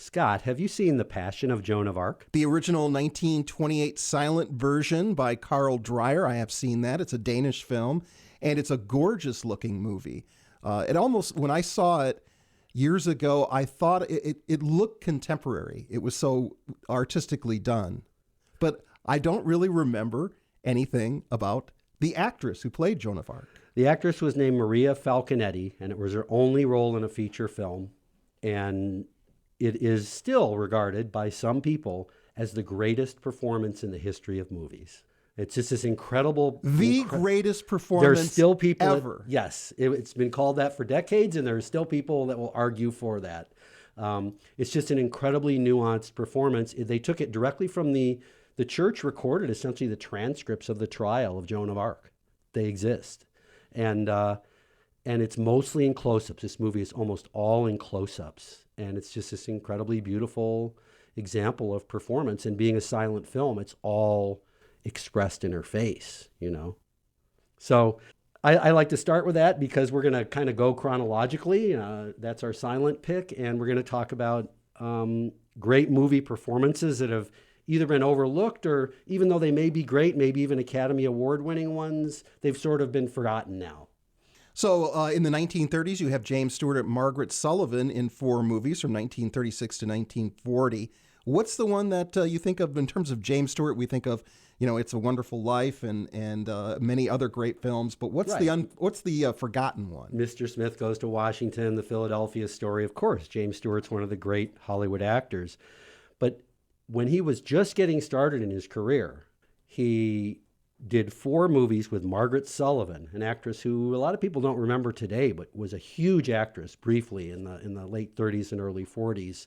Scott, have you seen The Passion of Joan of Arc? The original 1928 silent version by Carl Dreyer. I have seen that. It's a Danish film, and it's a gorgeous looking movie. It almost, when I saw it years ago, I thought it looked contemporary. It was so artistically done. But I don't really remember anything about the actress who played Joan of Arc. The actress was named Maria Falconetti, and it was her only role in a feature film. And it is still regarded by some people as the greatest performance in the history of movies. It's just this incredible... greatest performance There's still people ever. Yes, it's been called that for decades, and there's still people that will argue for that. It's just an incredibly nuanced performance. They took it directly from the church recorded essentially the transcripts of the trial of Joan of Arc. They exist. And it's mostly in close-ups. This movie is almost all in close-ups. And it's just this incredibly beautiful example of performance. And being a silent film, it's all expressed in her face, you know. So I like to start with that because we're going to kind of go chronologically. That's our silent pick. And we're going to talk about great movie performances that have either been overlooked or, even though they may be great, maybe even Academy Award-winning ones, they've sort of been forgotten now. So in the 1930s, you have James Stewart and Margaret Sullivan in 4 movies from 1936 to 1940. What's the one that you think of in terms of James Stewart? We think of, you know, It's a Wonderful Life and many other great films. But what's the forgotten one? Mr. Smith Goes to Washington, The Philadelphia Story. Of course, James Stewart's one of the great Hollywood actors. But when he was just getting started in his career, he did 4 movies with Margaret Sullivan, an actress who a lot of people don't remember today, but was a huge actress briefly in the late 30s and early 40s.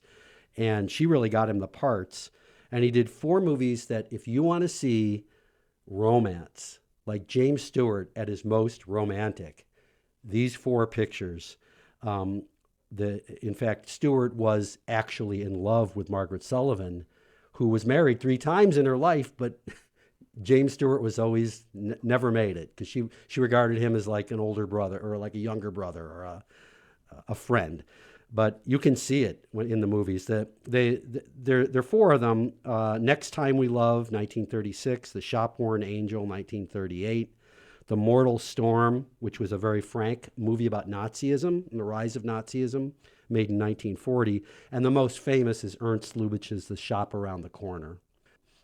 And she really got him the parts. And he did 4 movies that, if you want to see romance, like James Stewart at his most romantic, these 4 pictures, in fact, Stewart was actually in love with Margaret Sullivan, who was married 3 times in her life, but James Stewart was always never made it because she regarded him as like an older brother or like a younger brother or a friend. But you can see it in the movies. There are 4 of them. Next Time We Love, 1936. The Shop-Worn Angel, 1938. The Mortal Storm, which was a very frank movie about Nazism and the rise of Nazism, made in 1940. And the most famous is Ernst Lubitsch's The Shop Around the Corner.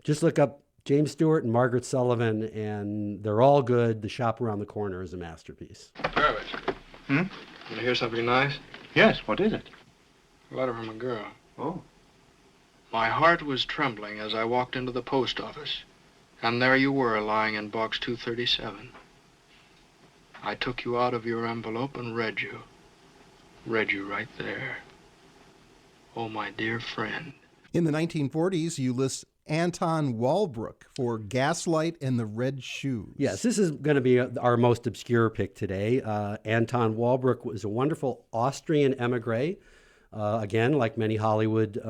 Just look up James Stewart and Margaret Sullivan, and they're all good. The Shop Around the Corner is a masterpiece. Travis. Want to hear something nice? Yes, what is it? A letter from a girl. Oh. My heart was trembling as I walked into the post office, and there you were lying in box 237. I took you out of your envelope and read you. Read you right there. Oh, my dear friend. In the 1940s, you list Anton Walbrook for Gaslight and the Red Shoes. Yes, this is going to be our most obscure pick today. Anton Walbrook was a wonderful Austrian emigre. Again, like many Hollywood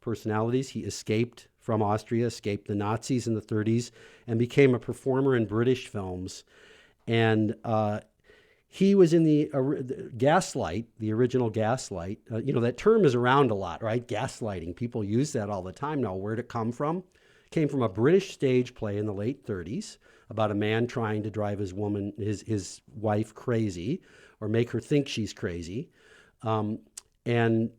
personalities, he escaped from Austria, escaped the Nazis in the 30s, and became a performer in British films. And he was in the Gaslight, the original Gaslight. That term is around a lot, right? Gaslighting. People use that all the time now. Where'd it come from? It came from a British stage play in the late 30s about a man trying to drive his wife crazy or make her think she's crazy. And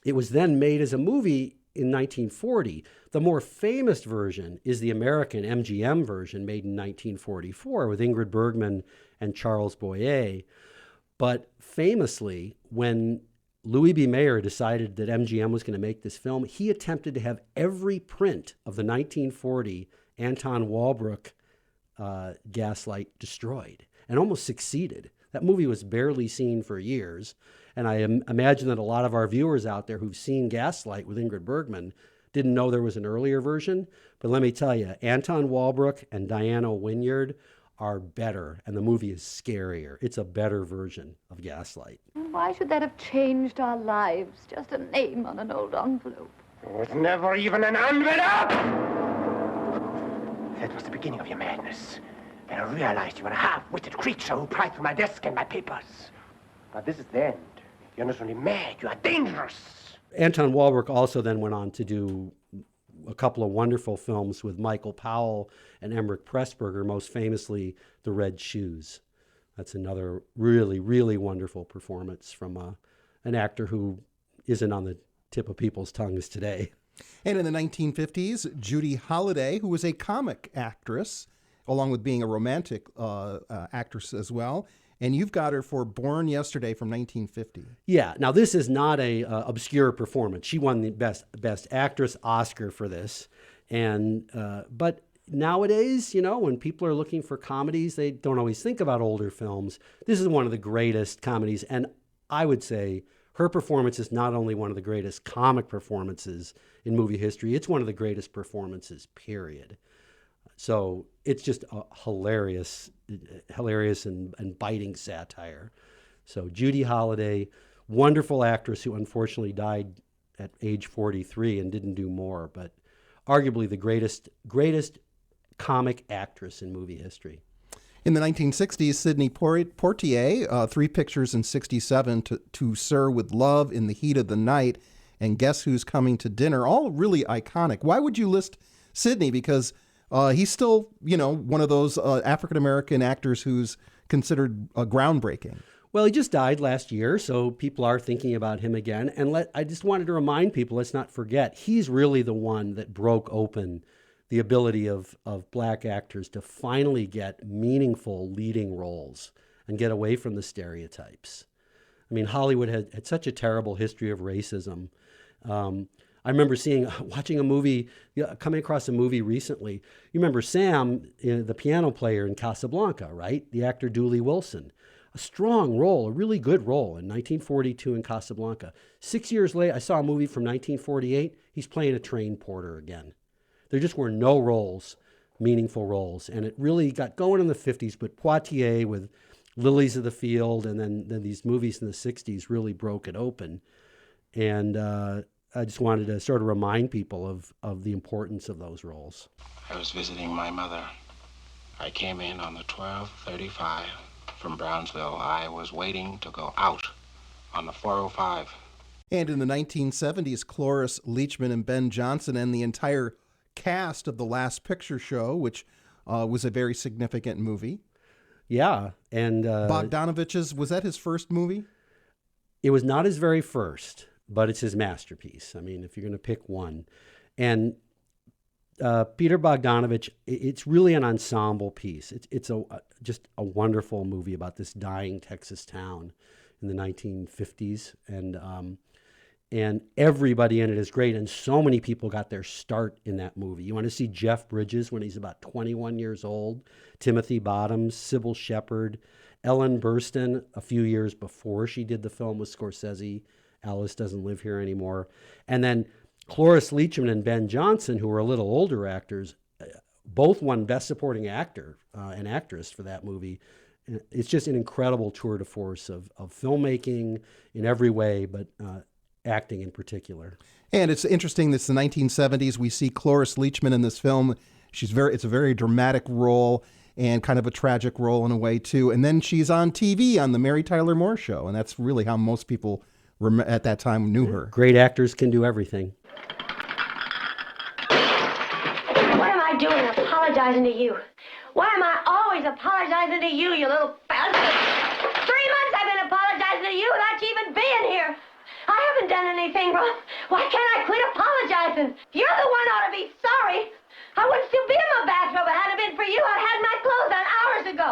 it was then made as a movie in 1940. The more famous version is the American MGM version made in 1944 with Ingrid Bergman and Charles Boyer. But famously, when Louis B. Mayer decided that MGM was going to make this film, he attempted to have every print of the 1940 Anton Walbrook Gaslight destroyed and almost succeeded. That movie was barely seen for years. And I imagine that a lot of our viewers out there who've seen Gaslight with Ingrid Bergman didn't know there was an earlier version. But let me tell you, Anton Walbrook and Diana Wynyard are better, and the movie is scarier. It's a better version of Gaslight. Why should that have changed our lives? Just a name on an old envelope. It was never even an envelope! That was the beginning of your madness. Then I realized you were a half-witted creature who pried through my desk and my papers. But this is the end. You're not only mad, you are dangerous. Anton Walbrook also then went on to do a couple of wonderful films with Michael Powell and Emmerich Pressburger, most famously The Red Shoes. That's another really, really wonderful performance from an actor who isn't on the tip of people's tongues today. And in the 1950s, Judy Holliday, who was a comic actress, along with being a romantic actress as well. And you've got her for Born Yesterday from 1950. Yeah. Now, this is not a obscure performance. She won the best actress Oscar for this. And but nowadays, when people are looking for comedies, they don't always think about older films. This is one of the greatest comedies. And I would say her performance is not only one of the greatest comic performances in movie history, it's one of the greatest performances, period. So it's just a hilarious and biting satire. So Judy Holliday, wonderful actress who unfortunately died at age 43 and didn't do more, but arguably the greatest comic actress in movie history. In the 1960s, Sidney Poitier, 3 pictures in 67, to Sir with Love, In the Heat of the Night, and Guess Who's Coming to Dinner, all really iconic. Why would you list Sidney? Because he's still, one of those African-American actors who's considered groundbreaking. Well, he just died last year, so people are thinking about him again. And I just wanted to remind people, let's not forget, he's really the one that broke open the ability of black actors to finally get meaningful leading roles and get away from the stereotypes. I mean, Hollywood had such a terrible history of racism. I remember watching a movie, coming across a movie recently. You remember Sam, the piano player in Casablanca, right? The actor Dooley Wilson. A strong role, a really good role in 1942 in Casablanca. 6 years later, I saw a movie from 1948. He's playing a train porter again. There just were no roles, meaningful roles. And it really got going in the 50s, but Poitier with Lilies of the Field and then these movies in the 60s really broke it open. And I just wanted to sort of remind people of the importance of those roles. I was visiting my mother. I came in on the 12:35 from Brownsville. I was waiting to go out on the 405. And in the 1970s, Cloris Leachman and Ben Johnson and the entire cast of The Last Picture Show, which was a very significant movie. Yeah, and Bogdanovich's, was that his first movie? It was not his very first, but it's his masterpiece. I mean, if you're going to pick one. And Peter Bogdanovich, it's really an ensemble piece. It's just a wonderful movie about this dying Texas town in the 1950s. And everybody in it is great. And so many people got their start in that movie. You want to see Jeff Bridges when he's about 21 years old, Timothy Bottoms, Sybil Shepherd, Ellen Burstyn a few years before she did the film with Scorsese, Alice Doesn't Live Here Anymore. And then Cloris Leachman and Ben Johnson, who are a little older actors, both won Best Supporting Actor and Actress for that movie. It's just an incredible tour de force of filmmaking in every way, but acting in particular. And it's interesting, this is the 1970s. We see Cloris Leachman in this film. It's a very dramatic role and kind of a tragic role in a way too. And then she's on TV on the Mary Tyler Moore Show. And that's really how most people at that time knew her. Great actors can do everything. What am I doing apologizing to you? Why am I always apologizing to you, you little bastard? 3 months I've been apologizing to you without you even being here. I haven't done anything wrong. Why can't I quit apologizing? You're the one ought to be sorry. I wouldn't still be in my bathrobe if it hadn't been for you. I had my clothes on hours ago.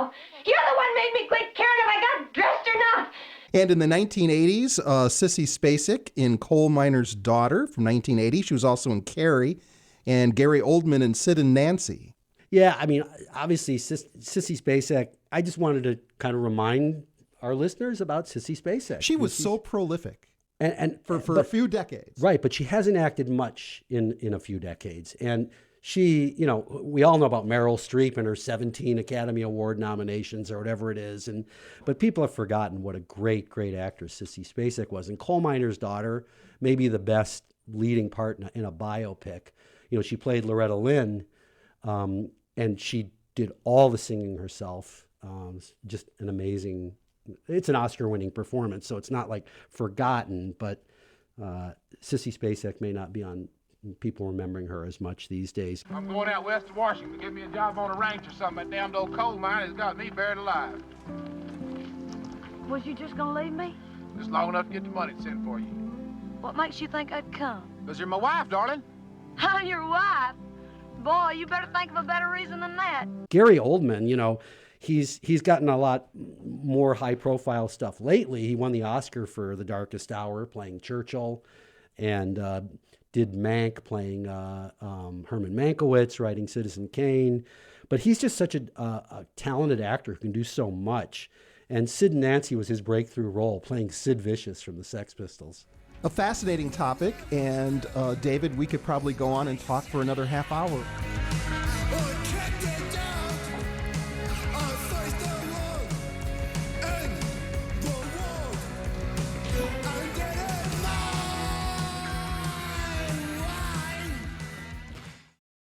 You're the one made me quit caring if I got dressed or not. And in the 1980s, Sissy Spacek in Coal Miner's Daughter from 1980. She was also in Carrie. And Gary Oldman in Sid and Nancy. Yeah, I mean, obviously, Sissy Spacek, I just wanted to kind of remind our listeners about Sissy Spacek. She was so prolific. And for a few decades. Right, but she hasn't acted much in a few decades. And she, we all know about Meryl Streep and her 17 Academy Award nominations or whatever it is. But people have forgotten what a great, great actress Sissy Spacek was. And Coal Miner's Daughter, maybe the best leading part in a biopic. She played Loretta Lynn, and she did all the singing herself. Just an amazing, it's an Oscar-winning performance, so it's not like forgotten, but Sissy Spacek may not be on people remembering her as much these days. I'm going out west of Washington. Give me a job on a ranch or something. That damned old coal mine has got me buried alive. Was you just gonna leave me? Just long enough to get the money to send for you. What makes you think I'd come? Because you're my wife, darling. I'm your wife? Boy, you better think of a better reason than that. Gary Oldman, you know, he's gotten a lot more high-profile stuff lately. He won the Oscar for The Darkest Hour, playing Churchill, and did Mank, playing Herman Mankiewicz, writing Citizen Kane. But he's just such a talented actor who can do so much. And Sid and Nancy was his breakthrough role, playing Sid Vicious from the Sex Pistols. A fascinating topic, and David, we could probably go on and talk for another half hour.